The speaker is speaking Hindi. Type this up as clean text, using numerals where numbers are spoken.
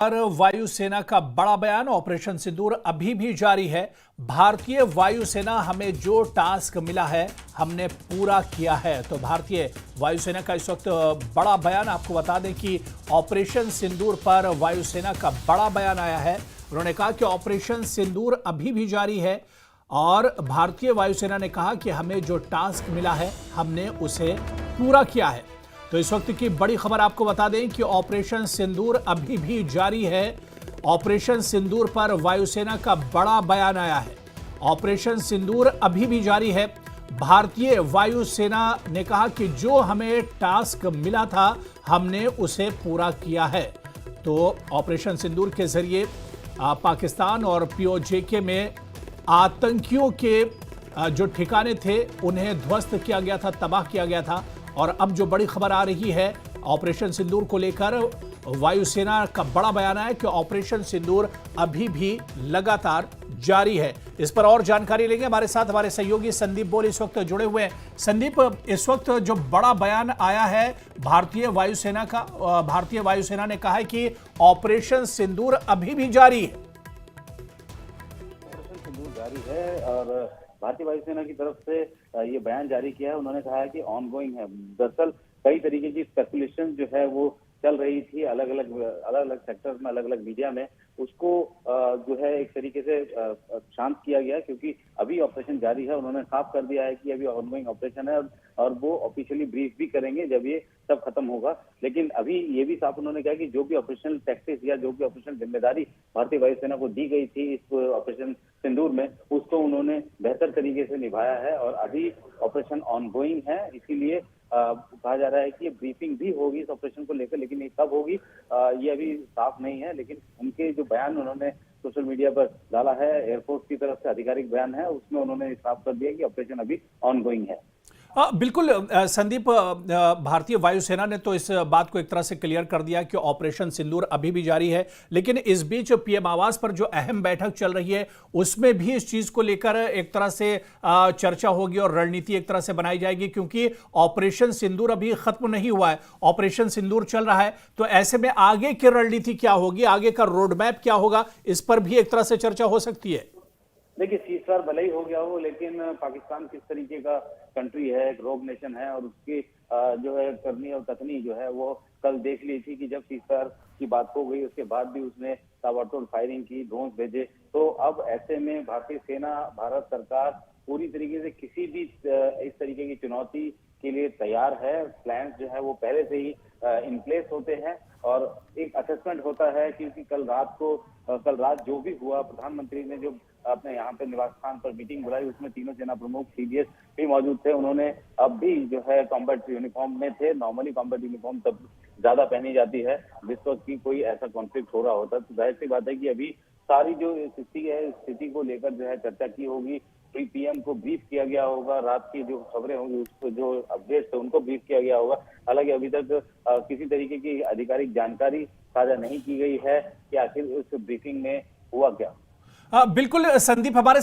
पर वायुसेना का बड़ा बयान। ऑपरेशन सिंदूर अभी भी जारी है। भारतीय वायुसेना हमें जो टास्क मिला है हमने पूरा किया है। तो भारतीय वायुसेना का इस वक्त बड़ा बयान। आपको बता दें कि ऑपरेशन सिंदूर पर वायुसेना का बड़ा बयान आया है। उन्होंने कहा कि ऑपरेशन सिंदूर अभी भी जारी है और भारतीय वायुसेना ने कहा कि हमें जो टास्क मिला है हमने उसे पूरा किया है। तो इस वक्त की बड़ी खबर आपको बता दें कि ऑपरेशन सिंदूर अभी भी जारी है। ऑपरेशन सिंदूर पर वायुसेना का बड़ा बयान आया है। ऑपरेशन सिंदूर अभी भी जारी है। भारतीय वायुसेना ने कहा कि जो हमें टास्क मिला था हमने उसे पूरा किया है। तो ऑपरेशन सिंदूर के जरिए पाकिस्तान और पीओजेके में आतंकियों के जो ठिकाने थे उन्हें ध्वस्त किया गया था, तबाह किया गया था। और अब जो बड़ी खबर आ रही है ऑपरेशन सिंदूर को लेकर, वायुसेना का बड़ा बयान है कि ऑपरेशन सिंदूर अभी भी लगातार जारी है। इस पर और जानकारी लेंगे। हमारे साथ हमारे सहयोगी संदीप बोल इस वक्त जुड़े हुए हैं। संदीप, इस वक्त जो बड़ा बयान आया है भारतीय वायुसेना का, भारतीय वायुसेना ने कहा है कि ऑपरेशन सिंदूर अभी भी जारी है। ऑपरेशन सिंदूर जारी है और भारतीय वायुसेना की तरफ से ये बयान जारी किया है। उन्होंने कहा है कि ऑनगोइंग है। दरअसल कई तरीके की स्पेकुलेशन जो है वो चल रही थी अलग अलग सेक्टर्स में, अलग अलग मीडिया में। उसको जो है एक तरीके से शांत किया गया क्योंकि अभी ऑपरेशन जारी है। उन्होंने साफ कर दिया है कि अभी ऑनगोइंग ऑपरेशन है और वो ऑफिशियली ब्रीफ भी करेंगे जब ये सब खत्म होगा। लेकिन अभी ये भी साफ उन्होंने कहा कि जो भी ऑपरेशनल टैक्टिक्स या जो भी ऑपरेशनल जिम्मेदारी भारतीय वायुसेना को दी गई थी इस ऑपरेशन सिंदूर में, उसको उन्होंने बेहतर तरीके से निभाया है और अभी ऑपरेशन ऑनगोइंग है। इसीलिए कहा जा रहा है कि ये ब्रीफिंग भी होगी इस ऑपरेशन को लेकर, लेकिन ये कब होगी ये अभी साफ नहीं है। लेकिन उनके जो बयान उन्होंने सोशल मीडिया पर डाला है, एयरफोर्स की तरफ से आधिकारिक बयान है, उसमें उन्होंने साफ कर दिया कि ऑपरेशन अभी ऑनगोइंग है। बिल्कुल संदीप, भारतीय वायुसेना ने तो इस बात को एक तरह से क्लियर कर दिया कि ऑपरेशन सिंदूर अभी भी जारी है। लेकिन इस बीच पीएम आवास पर जो अहम बैठक चल रही है उसमें भी इस चीज को लेकर एक तरह से चर्चा होगी और रणनीति एक तरह से बनाई जाएगी, क्योंकि ऑपरेशन सिंदूर अभी खत्म नहीं हुआ है, ऑपरेशन सिंदूर चल रहा है। तो ऐसे में आगे की रणनीति क्या होगी, आगे का रोड मैप क्या होगा, इस पर भी एक तरह से चर्चा हो सकती है। देखिए, सीजफायर भले ही हो गया हो, लेकिन पाकिस्तान किस तरीके का कंट्री है, एक रोग नेशन है और उसकी जो है करनी और कथनी जो है वो कल देख ली थी कि जब सीजफायर की बात हो गई उसके बाद भी उसने ताबड़तोड़ फायरिंग की, ड्रोन भेजे। तो अब ऐसे में भारतीय सेना, भारत सरकार पूरी तरीके से किसी भी इस तरीके की चुनौती के लिए तैयार है। प्लान्स जो है वो पहले से ही इन प्लेस होते हैं और एक असेसमेंट होता है क्योंकि कल रात जो भी हुआ, प्रधानमंत्री ने जो अपने यहाँ पे निवास स्थान पर मीटिंग बुलाई उसमें तीनों सेना प्रमुख सीडीएस भी मौजूद थे। उन्होंने अब भी जो है कॉम्बैट यूनिफॉर्म में थे। नॉर्मली कॉम्बैट यूनिफॉर्म तब ज्यादा पहनी जाती है जिस वक्त की कोई ऐसा कॉन्फ्लिक्ट हो रहा होता है। तो जाहिर सी बात है कि अभी सारी जो स्थिति है, स्थिति को लेकर जो है चर्चा की होगी। पीएम को ब्रीफ किया गया होगा, रात की जो खबरें होंगी उसको, जो अपडेट्स है उनको ब्रीफ किया गया होगा। हालांकि अभी तक किसी तरीके की आधिकारिक जानकारी साझा नहीं की गई है कि आखिर उस ब्रीफिंग में हुआ क्या। बिल्कुल संदीप, हमारे